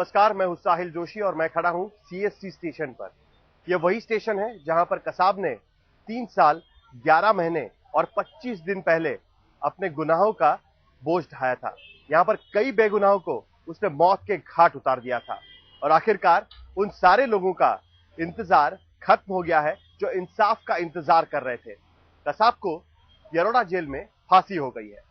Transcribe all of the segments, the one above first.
नमस्कार, मैं हूं साहिल जोशी और मैं खड़ा हूं सीएसटी स्टेशन पर। यह वही स्टेशन है जहां पर कसाब ने 3 साल 11 महीने और 25 दिन पहले अपने गुनाहों का बोझ ढाया था। यहां पर कई बेगुनाहों को उसने मौत के घाट उतार दिया था और आखिरकार उन सारे लोगों का इंतजार खत्म हो गया है जो इंसाफ का इंतजार कर रहे थे। कसाब को यरोड़ा जेल में फांसी हो गई है।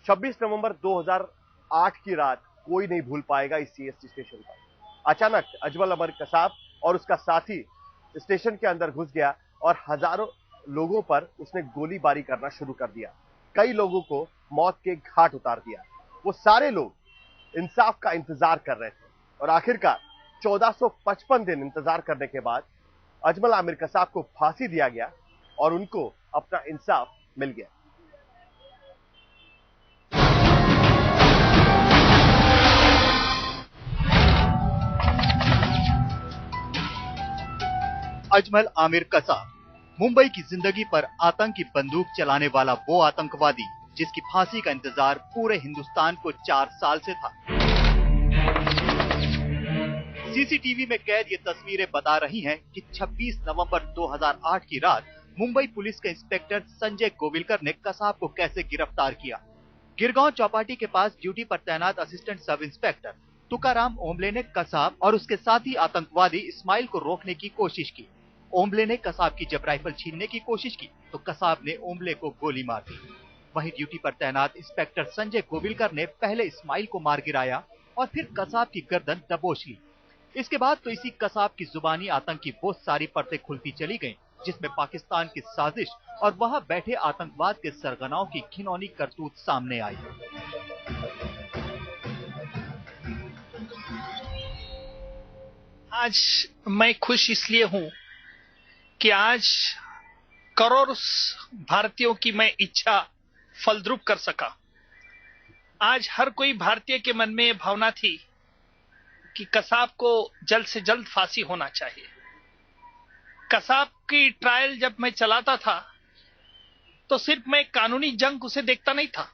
26 नवंबर 2008 की रात कोई नहीं भूल पाएगा इस सीएसटी स्टेशन पर। अचानक अजमल अमर कसाब और उसका साथी स्टेशन के अंदर घुस गया और हजारों लोगों पर उसने गोलीबारी करना शुरू कर दिया। कई लोगों को मौत के घाट उतार दिया। वो सारे लोग इंसाफ का इंतजार कर रहे थे और आखिरकार 1455 दिन इंतजार करने के बाद अजमल आमिर कसाब को फांसी दिया गया और उनको अपना इंसाफ मिल गया। अजमल आमिर कसाब मुंबई की जिंदगी पर आतंकी बंदूक चलाने वाला वो आतंकवादी जिसकी फांसी का इंतजार पूरे हिंदुस्तान को 4 साल से था। सीसीटीवी में कैद ये तस्वीरें बता रही हैं कि 26 नवंबर 2008 की रात मुंबई पुलिस के इंस्पेक्टर संजय गोविलकर ने कसाब को कैसे गिरफ्तार किया। गिरगांव चौपाटी के पास ड्यूटी पर तैनात assistant sub inspector Tukaram Omble ने कसाब और उसके साथी आतंकवादी इस्माइल को रोकने की कोशिश की। ओम्बले ने कसाब की जब राइफल छीनने की कोशिश की तो कसाब ने ओम्बले को गोली मार दी। वहीं ड्यूटी पर तैनात इंस्पेक्टर संजय गोविलकर ने पहले इस्माइल को मार गिराया और फिर कसाब की गर्दन दबोच ली। इसके बाद तो इसी कसाब की जुबानी आतंक की वो सारी परतें खुलती चली गईं, जिसमें पाकिस्तान की साजिश और वहां बैठे आतंकवाद के सरगनाओं की घिनौनी करतूत सामने आई। आज मैं खुश इसलिए हूं कि आज करोड़ों भारतीयों की मैं इच्छा फलद्रूप कर सका। आज हर कोई भारतीय के मन में ये भावना थी कि कसाब को जल्द से जल्द फांसी होना चाहिए। कसाब की ट्रायल जब मैं चलाता था तो सिर्फ मैं कानूनी जंग उसे देखता नहीं था।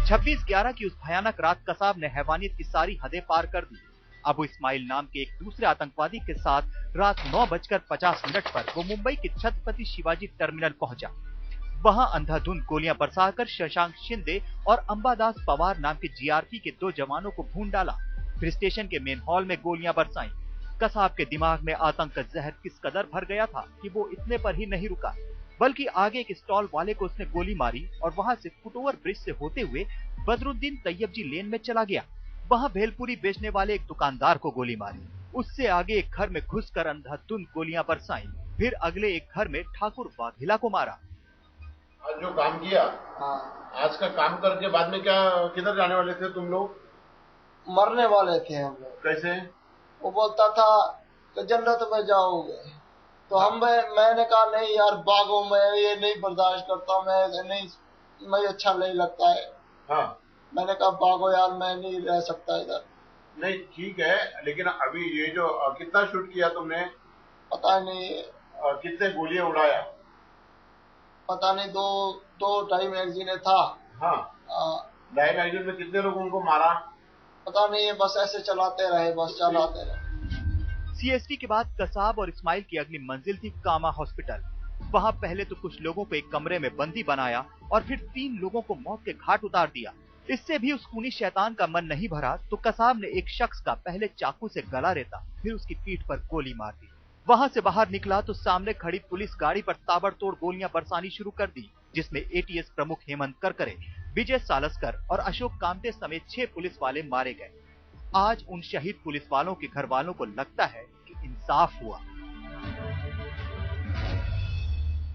26/11 की उस भयानक रात कसाब ने हैवानियत की सारी हदें पार कर दी। अबू इस्माइल नाम के एक दूसरे आतंकवादी के साथ रात 9:50 पर वो मुंबई के छत्रपति शिवाजी टर्मिनल पहुंचा। वहां अंधाधुंध गोलियां बरसाकर शशांक शिंदे और अंबादास पवार नाम के जीआरपी के 2 जवानों को भून डाला। फिर स्टेशन के मेन हॉल में गोलियां बरसाईं। कसाब के दिमाग में आतंक का जहर किस कदर भर गया था कि वो इतने पर ही नहीं रुका, बल्कि आगे एक स्टॉल वाले को उसने गोली मारी और वहां से फुटओवर ब्रिज से होते हुए बदरुद्दीन तैयब जी लेन में चला गया। वहां भेलपुरी बेचने वाले एक दुकानदार को गोली मारी। उससे आगे एक घर में घुसकर अंधाधुंध गोलियां बरसाईं। फिर अगले एक घर में ठाकुर वाघेला को मारा। आज जो काम किया, आज का काम करके बाद में क्या किधर जाने वाले थे तुम लोग? मरने वाले थे हम लोग। कैसे? वो बोलता था कि जन्नत में जाओगे, तो मैंने कहा नहीं यार भागो, मैं ये नहीं बर्दाश्त करता, मैं अच्छा नहीं लगता है। हाँ, मैंने कहा भागो यार, मैं नहीं रह सकता इधर। नहीं ठीक है, लेकिन अभी ये जो कितना शूट किया तुमने? पता नहीं। कितने गोलियां उड़ाया? पता नहीं, दो ढाई मैगजीन था। हाँ, 2.5 मैगजीन में कितने लोगों को मारा? पता नहीं, बस ऐसे चलाते रहे। सीएसटी के बाद कसाब और इस्माइल की अगली मंजिल थी कामा हॉस्पिटल। वहां पहले तो कुछ लोगों को एक कमरे में बंदी बनाया और फिर 3 लोगों को मौत के घाट उतार दिया। इससे भी उस खूनी शैतान का मन नहीं भरा तो कसाब ने एक शख्स का पहले चाकू से गला रेता, फिर उसकी पीठ पर गोली मार दी। वहां से बाहर निकला तो सामने खड़ी पुलिस गाड़ी पर ताबड़तोड़ गोलियां बरसानी शुरू कर दी, जिसमें एटीएस प्रमुख हेमंत करकरे, विजय सालस्कर और अशोक कामते समेत 6 पुलिस वाले मारे गए। आज उन शहीद पुलिस वालों के घर वालों को लगता है कि इंसाफ हुआ।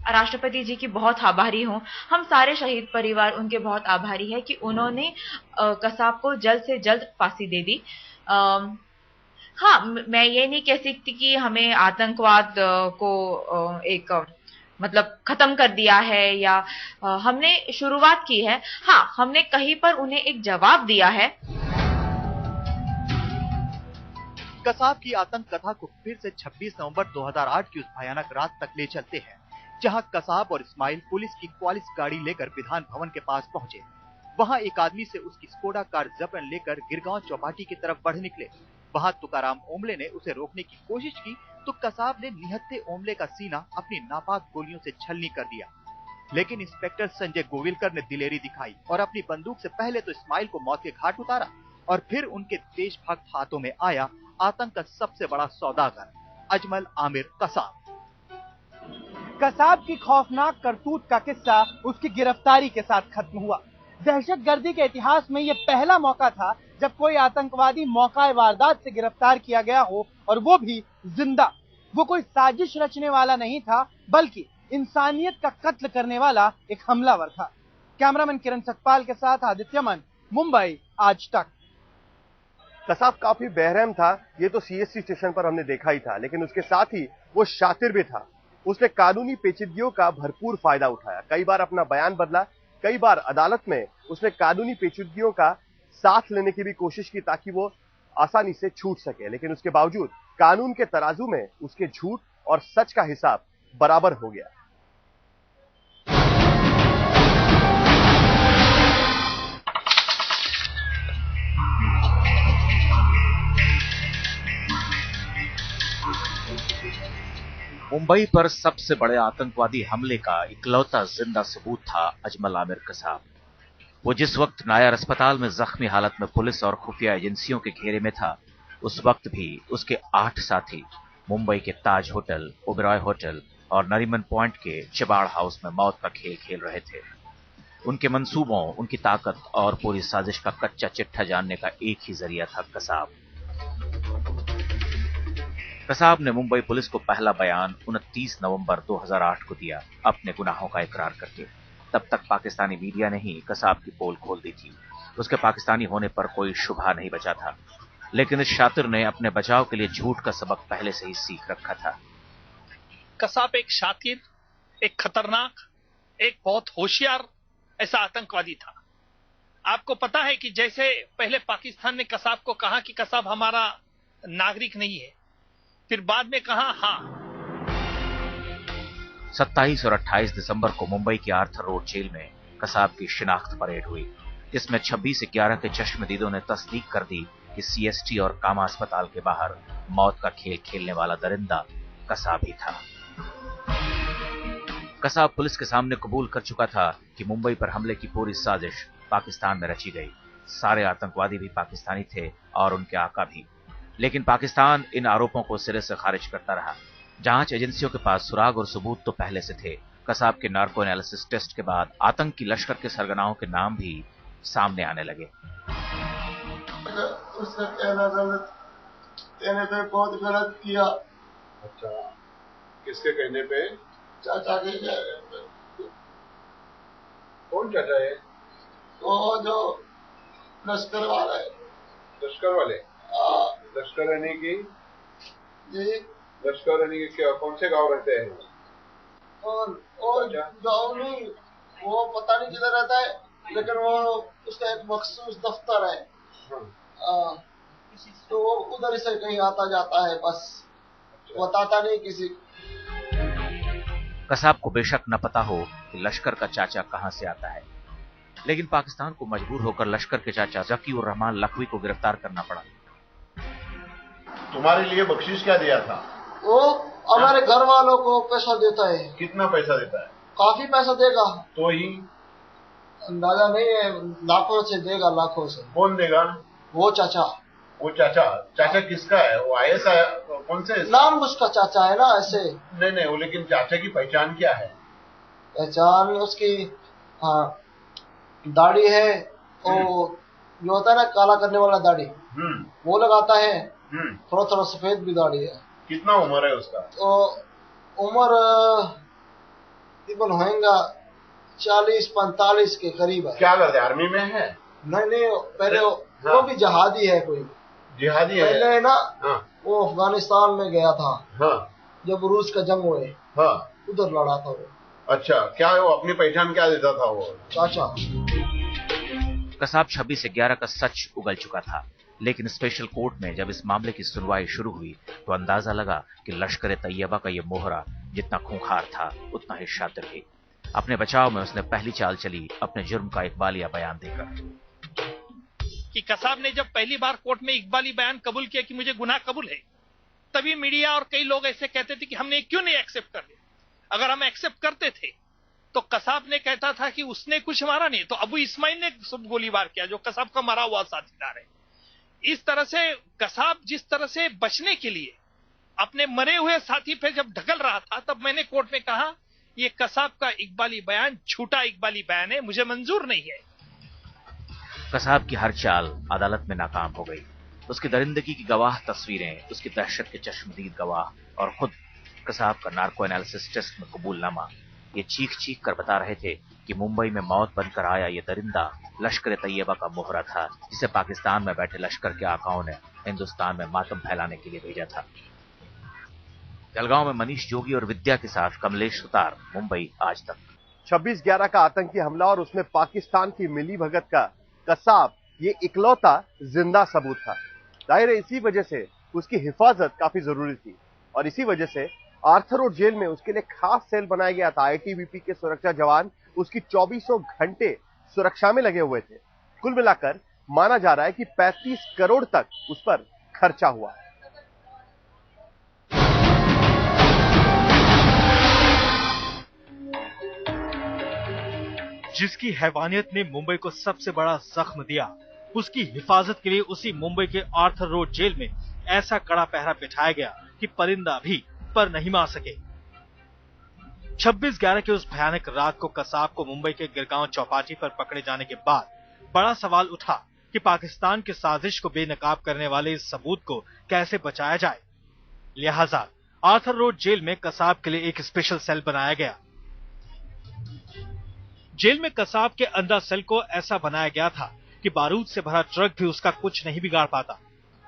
राष्ट्रपति जी की बहुत आभारी हूँ। हम सारे शहीद परिवार उनके बहुत आभारी है कि उन्होंने कसाब को जल्द से जल्द फांसी दे दी। हाँ, मैं ये नहीं कह सकती कि हमें आतंकवाद को एक मतलब खत्म कर दिया है या हमने शुरुआत की है। हाँ, हमने कहीं पर उन्हें एक जवाब दिया है। कसाब की आतंक कथा को फिर से 26 नवंबर 2008 की उस भयानक रात तक ले चलते हैं, जहां कसाब और इस्माइल पुलिस की क्वालिस गाड़ी लेकर विधान भवन के पास पहुंचे। वहां एक आदमी से उसकी स्कोडा कार जबरन लेकर गिरगांव चौपाटी की तरफ बढ़ निकले। वहां तुकाराम ओमले ने उसे रोकने की कोशिश की तो कसाब ने निहत्थे ओमले का सीना अपनी नापाक गोलियों से छलनी कर दिया। लेकिन इंस्पेक्टर संजय गोविलकर ने दिलेरी दिखाई और अपनी बंदूक से पहले तो इस्माइल को मौत के घाट उतारा और फिर उनके देशभक्त हाथों में आया आतंक का सबसे बड़ा सौदागर अजमल आमिर कसाब। कसाब की खौफनाक करतूत का किस्सा उसकी गिरफ्तारी के साथ खत्म हुआ। दहशतगर्दी के इतिहास में यह पहला मौका था जब कोई आतंकवादी मौका वारदात से गिरफ्तार किया गया हो, और वो भी जिंदा। वो कोई साजिश रचने वाला नहीं था, बल्कि इंसानियत का कत्ल करने वाला एक हमलावर था। कैमरामैन किरण सतपाल के साथ आदित्य मन, मुंबई आज तक। कसाब काफी बेरहम था, ये तो सीएसटी स्टेशन पर हमने देखा ही था, लेकिन उसके साथ ही वो शातिर भी था। उसने कानूनी पेचीदगियों का भरपूर फायदा उठाया, कई बार अपना बयान बदला, कई बार अदालत में उसने कानूनी पेचीदगियों का साथ लेने की भी कोशिश की ताकि वो आसानी से छूट सके, लेकिन उसके बावजूद कानून के तराजू में उसके झूठ और सच का हिसाब बराबर हो गया। मुंबई पर सबसे बड़े आतंकवादी हमले का इकलौता जिंदा सबूत था अजमल आमिर कसाब। वो जिस वक्त नायर अस्पताल में जख्मी हालत में पुलिस और खुफिया एजेंसियों के घेरे में था, उस वक्त भी उसके 8 साथी मुंबई के ताज होटल, ओबरॉय होटल और नरीमन पॉइंट के चिबाड़ हाउस में मौत का खेल खेल रहे थे। उनके मंसूबों, उनकी ताकत और पूरी साजिश का कच्चा चिट्ठा जानने का एक ही जरिया था कसाब। कसाब ने मुंबई पुलिस को पहला बयान 29 नवंबर 2008 को दिया, अपने गुनाहों का इकरार करके। तब तक पाकिस्तानी मीडिया ने ही कसाब की पोल खोल दी थी। उसके पाकिस्तानी होने पर कोई शुबहा नहीं बचा था, लेकिन इस शातिर ने अपने बचाव के लिए झूठ का सबक पहले से ही सीख रखा था। कसाब एक शातिर, एक खतरनाक, एक बहुत होशियार ऐसा आतंकवादी था। आपको पता है कि जैसे पहले पाकिस्तान ने कसाब को कहा कि कसाब हमारा नागरिक नहीं है, फिर बाद में कहा हाँ। 27 और 28 दिसंबर को मुंबई की आर्थर रोड जेल में कसाब की शिनाख्त परेड हुई, जिसमें 26/11 के चश्मदीदों ने तस्दीक कर दी कि सीएसटी और कामा अस्पताल के बाहर मौत का खेल खेलने वाला दरिंदा कसाब ही था। कसाब पुलिस के सामने कबूल कर चुका था कि मुंबई पर हमले की पूरी साजिश पाकिस्तान में रची गई। सारे आतंकवादी भी पाकिस्तानी थे और उनके आका भी, लेकिन पाकिस्तान इन आरोपों को सिरे से खारिज करता रहा। जांच एजेंसियों के पास सुराग और सबूत तो पहले से थे। कसाब के नार्को एनालिसिस टेस्ट के बाद आतंकी लश्कर के सरगनाओं के नाम भी सामने आने लगे। उसका कहना गलत, कहने पे बहुत गलत किया। अच्छा, किसके कहने पे? चाचा के कहने पे। कौन चाचा है? वो जो लश्कर वाला है। लश्कर वाले? लश्कर रहने की? जी। लश्कर रहने की क्या, कौन से गांव रहते हैं? और गाँव नहीं, वो पता नहीं किधर रहता है, लेकिन वो उसका एक मखसूस दफ्तर है। तो वो उधर से कहीं आता जाता है, बस बताता नहीं किसी। कसाब को बेशक न पता हो कि लश्कर का चाचा कहां से आता है, लेकिन पाकिस्तान को मजबूर होकर लश्कर के चाचा जकी उर रहमान लखवी को गिरफ्तार करना पड़ा। तुम्हारे लिए बख्शिश क्या दिया था? वो हमारे घर वालों को पैसा देता है। कितना पैसा देता है? काफी पैसा देगा। तो ही अंदाजा नहीं है, लाखों से देगा, लाखों से। कौन देगा? वो चाचा। वो चाचा? चाचा किसका है? वो आईएएस है? कौन से? नाम उसका चाचा है ना, ऐसे। नहीं, वो लेकिन चाचा की पहचान क्या है? पहचान उसकी, हाँ, दाढ़ी है, वो जो होता है ना काला करने वाला दाढ़ी, वो लगाता है। थोड़ा थोड़ा सफेद भी दाढ़ी है। कितना उम्र है उसका? तो उम्र तकरीबन होएगा 40-45 के करीब है। क्या करते? आर्मी में है? नहीं, पहले वो भी जिहादी है, कोई जिहादी है पहले है ना। हाँ। वो अफगानिस्तान में गया था। हाँ। जब रूस का जंग हुए। हाँ। उधर लड़ा था वो। अच्छा, क्या वो अपनी पहचान क्या देता था वो? चाचा। कसाब 26/11 का सच उगल चुका था, लेकिन स्पेशल कोर्ट में जब इस मामले की सुनवाई शुरू हुई तो अंदाजा लगा कि लश्कर तैयबा का यह मोहरा जितना खूंखार था उतना ही शातिर भी। अपने बचाव में उसने पहली चाल चली अपने जुर्म का इकबालिया बयान देकर कि कसाब ने जब पहली बार कोर्ट में इकबाली बयान कबूल किया कि मुझे गुनाह कबूल है, तभी मीडिया और कई लोग ऐसे कहते थे कि हमने क्यों नहीं एक्सेप्ट कर लिया। अगर हम एक्सेप्ट करते थे तो कसाब ने कहता था कि उसने कुछ मारा नहीं, तो अबू इस्माइल ने सब गोलीबार किया जो कसाब का मरा हुआ साथीदार है। इस तरह से कसाब जिस तरह से बचने के लिए अपने मरे हुए साथी पे जब ढकल रहा था, तब मैंने कोर्ट में कहा ये कसाब का इकबाली बयान झूठा इकबाली बयान है, मुझे मंजूर नहीं है। कसाब की हर चाल अदालत में नाकाम हो गई। उसकी दरिंदगी की गवाह तस्वीरें, उसकी दहशत के चश्मदीद गवाह और खुद कसाब का नार्को एनालिसिस टेस्ट में कबूलनामा, ये चीख चीख कर बता रहे थे कि मुंबई में मौत बनकर आया ये दरिंदा लश्कर तैयबा का मोहरा था, जिसे पाकिस्तान में बैठे लश्कर के आकाओं ने हिंदुस्तान में मातम फैलाने के लिए भेजा था। जलगांव में मनीष जोगी और विद्या के साथ कमलेश सुतार, मुंबई आज तक। 26/11 का आतंकी हमला और उसमें पाकिस्तान की मिली भगत का कसाब ये इकलौता जिंदा सबूत था। जाहिर है इसी वजह से उसकी हिफाजत काफी जरूरी थी और इसी वजह से आर्थर रोड जेल में उसके लिए खास सेल बनाया गया था। आईटीबीपी के सुरक्षा जवान उसकी 2400 घंटे सुरक्षा में लगे हुए थे। कुल मिलाकर माना जा रहा है कि 35 करोड़ तक उस पर खर्चा हुआ। जिसकी हैवानियत ने मुंबई को सबसे बड़ा जख्म दिया, उसकी हिफाजत के लिए उसी मुंबई के आर्थर रोड जेल में ऐसा कड़ा पहरा बिठाया गया कि परिंदा भी पर नहीं मार सके। 26/11 की उस भयानक रात को कसाब को मुंबई के गिरगांव चौपाटी पर पकड़े जाने के बाद बड़ा सवाल उठा कि पाकिस्तान की साजिश को बेनकाब करने वाले इस सबूत को कैसे बचाया जाए। लिहाजा आर्थर रोड जेल में कसाब के लिए एक स्पेशल सेल बनाया गया। जेल में कसाब के अंदर सेल को ऐसा बनाया गया था कि बारूद से भरा ट्रक भी उसका कुछ नहीं बिगाड़ पाता।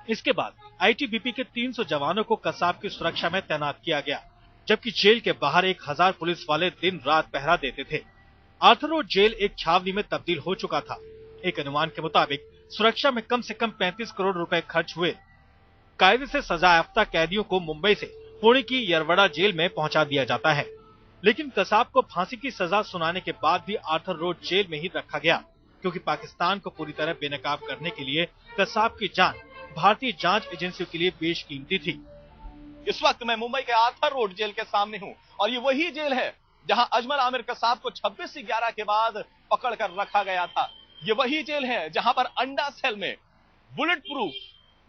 इसके बाद आईटीबीपी के 300 जवानों को कसाब की सुरक्षा में तैनात किया गया, जबकि जेल के बाहर 1000 पुलिस वाले दिन रात पहरा देते थे। आर्थर रोड जेल एक छावनी में तब्दील हो चुका था। एक अनुमान के मुताबिक सुरक्षा में कम से कम 35 करोड़ रुपए खर्च हुए। कायदे से सजायाफ्ता कैदियों को मुंबई से पुणे की यरवड़ा जेल में पहुंचा दिया जाता है, लेकिन कसाब को फांसी की सजा सुनाने के बाद भी आर्थर रोड जेल में ही रखा गया, क्योंकि पाकिस्तान को पूरी तरह बेनकाब करने के लिए कसाब की जान भारतीय जांच एजेंसियों के लिए बेशकीमती थी। इस वक्त मैं मुंबई के आर्थर रोड जेल के सामने हूं और ये वही जेल है जहां अजमल आमिर कसाब को 26/11 के बाद पकड़कर रखा गया था। ये वही जेल है जहां पर अंडा सेल में बुलेट प्रूफ,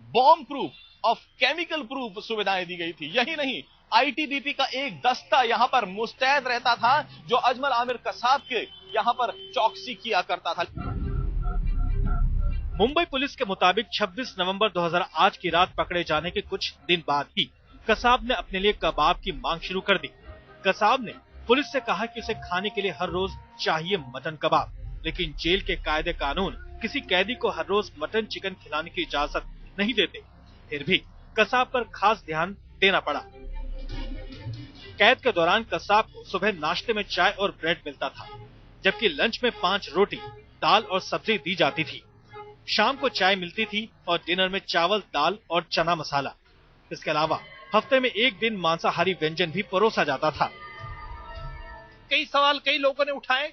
बॉम्ब प्रूफ और केमिकल प्रूफ सुविधाएं दी गई थी। यही नहीं, आईटीबीपी का एक दस्ता यहां पर मुस्तैद रहता था जो अजमल आमिर कसाब के यहां पर चौकसी किया करता था। मुंबई पुलिस के मुताबिक 26 नवंबर 2008 की रात पकड़े जाने के कुछ दिन बाद ही कसाब ने अपने लिए कबाब की मांग शुरू कर दी। कसाब ने पुलिस से कहा कि उसे खाने के लिए हर रोज चाहिए मटन कबाब, लेकिन जेल के कायदे कानून किसी कैदी को हर रोज मटन चिकन खिलाने की इजाजत नहीं देते। फिर भी कसाब पर खास ध्यान देना पड़ा। कैद के दौरान कसाब को सुबह नाश्ते में चाय और ब्रेड मिलता था, जबकि लंच में 5 रोटी, दाल और सब्जी दी जाती थी। शाम को चाय मिलती थी और डिनर में चावल, दाल और चना मसाला। इसके अलावा हफ्ते में एक दिन मांसाहारी व्यंजन भी परोसा जाता था। कई सवाल कई लोगों ने उठाए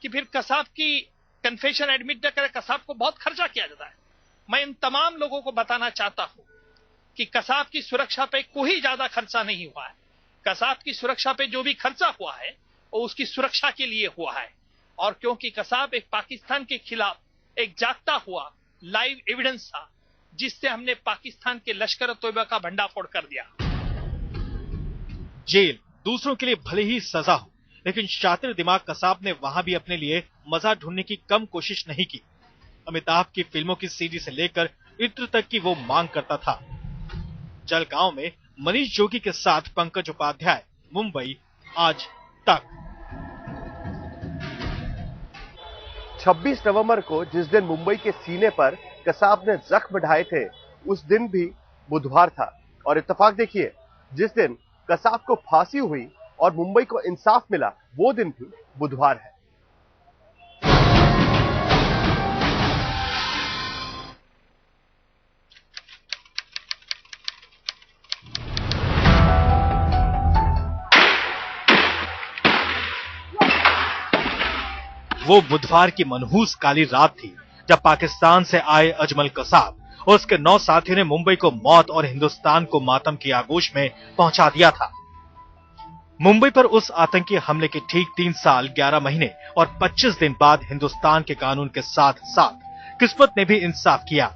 कि फिर कसाब की कन्फेशन एडमिट न करे, कसाब को बहुत खर्चा किया जाता है। मैं इन तमाम लोगों को बताना चाहता हूं कि कसाब की सुरक्षा पे कोई ज्यादा खर्चा नहीं हुआ है। कसाब की सुरक्षा पे जो भी खर्चा हुआ है वो उसकी सुरक्षा के लिए हुआ है, और क्योंकि कसाब एक पाकिस्तान के खिलाफ एक जागता हुआ लाइव एविडेंस था, जिससे हमने पाकिस्तान के लश्कर तोयबा का भंडाफोड़ कर दिया। जेल दूसरों के लिए भले ही सजा हो, लेकिन शातिर दिमाग कसाब ने वहां भी अपने लिए मजा ढूंढने की कम कोशिश नहीं की। अमिताभ की फिल्मों की सीडी से लेकर इत्र तक की वो मांग करता था। जलगांव में मनीष जोगी के साथ पंकज उपाध्याय, मुंबई आज तक। 26 नवंबर को जिस दिन मुंबई के सीने पर कसाब ने जख्म ढाए थे, उस दिन भी बुधवार था। और इत्तेफाक देखिए, जिस दिन कसाब को फांसी हुई और मुंबई को इंसाफ मिला, वो दिन भी बुधवार है। वो बुधवार की मनहूस काली रात थी जब पाकिस्तान से आए अजमल कसाब और उसके 9 साथियों ने मुंबई को मौत और हिंदुस्तान को मातम की आगोश में पहुंचा दिया था। मुंबई पर उस आतंकी हमले के ठीक 3 साल 11 महीने और 25 दिन बाद हिंदुस्तान के कानून के साथ साथ किस्मत ने भी इंसाफ किया।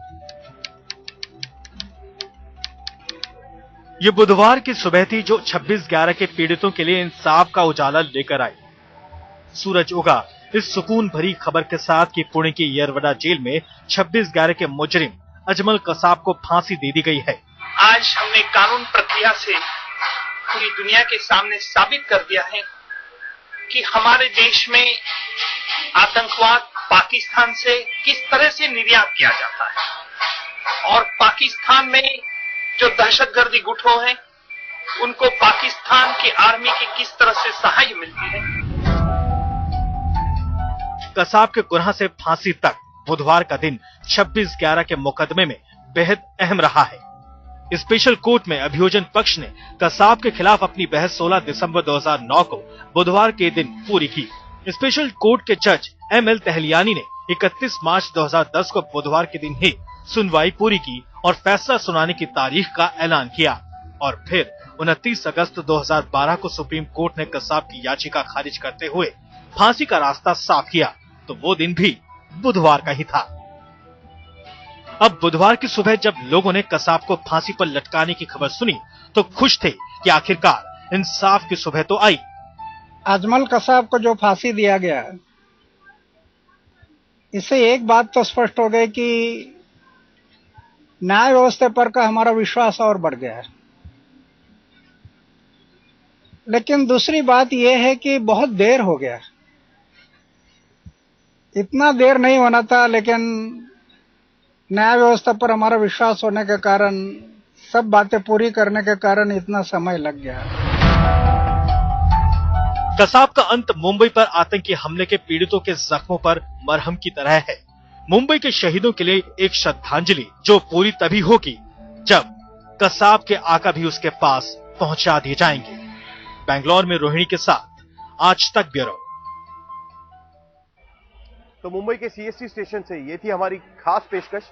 ये बुधवार की सुबह थी जो 26/11 के पीड़ितों के लिए इंसाफ का उजाला लेकर आई। सूरज उगा इस सुकून भरी खबर के साथ कि पुणे की येरवडा जेल में 26/11 के मुजरिम अजमल कसाब को फांसी दे दी गई है। आज हमने कानून प्रक्रिया से पूरी दुनिया के सामने साबित कर दिया है कि हमारे देश में आतंकवाद पाकिस्तान से किस तरह से निर्यात किया जाता है और पाकिस्तान में जो दहशतगर्दी गुटों हैं उनको पाकिस्तान की आर्मी की किस तरह से सहायता मिलती है। कसाब के गुनाह से फांसी तक बुधवार का दिन 26/11 के मुकदमे में बेहद अहम रहा है। स्पेशल कोर्ट में अभियोजन पक्ष ने कसाब के खिलाफ अपनी बहस 16 दिसंबर 2009 को बुधवार के दिन पूरी की। स्पेशल कोर्ट के जज ML तहलियानी ने 31 मार्च 2010 को बुधवार के दिन ही सुनवाई पूरी की और फैसला सुनाने की तारीख का ऐलान किया और फिर 29 अगस्त 2012 को सुप्रीम कोर्ट ने कसाब की याचिका खारिज करते हुए फांसी का रास्ता साफ किया, तो वो दिन भी बुधवार का ही था। अब बुधवार की सुबह जब लोगों ने कसाब को फांसी पर लटकाने की खबर सुनी तो खुश थे कि आखिरकार इंसाफ की सुबह तो आई। अजमल कसाब को जो फांसी दिया गया, इससे एक बात तो स्पष्ट हो गई कि न्याय व्यवस्था पर का हमारा विश्वास और बढ़ गया है। लेकिन दूसरी बात यह है कि बहुत देर हो गया, इतना देर नहीं होना था, लेकिन न्याय व्यवस्था पर हमारा विश्वास होने के कारण, सब बातें पूरी करने के कारण इतना समय लग गया। कसाब का अंत मुंबई पर आतंकी हमले के पीड़ितों के जख्मों पर मरहम की तरह है। मुंबई के शहीदों के लिए एक श्रद्धांजलि जो पूरी तभी होगी जब कसाब के आका भी उसके पास पहुंचा दिए जाएंगे। बेंगलोर में रोहिणी के साथ आज तक ब्यूरो। तो मुंबई के CST स्टेशन से ये थी हमारी खास पेशकश।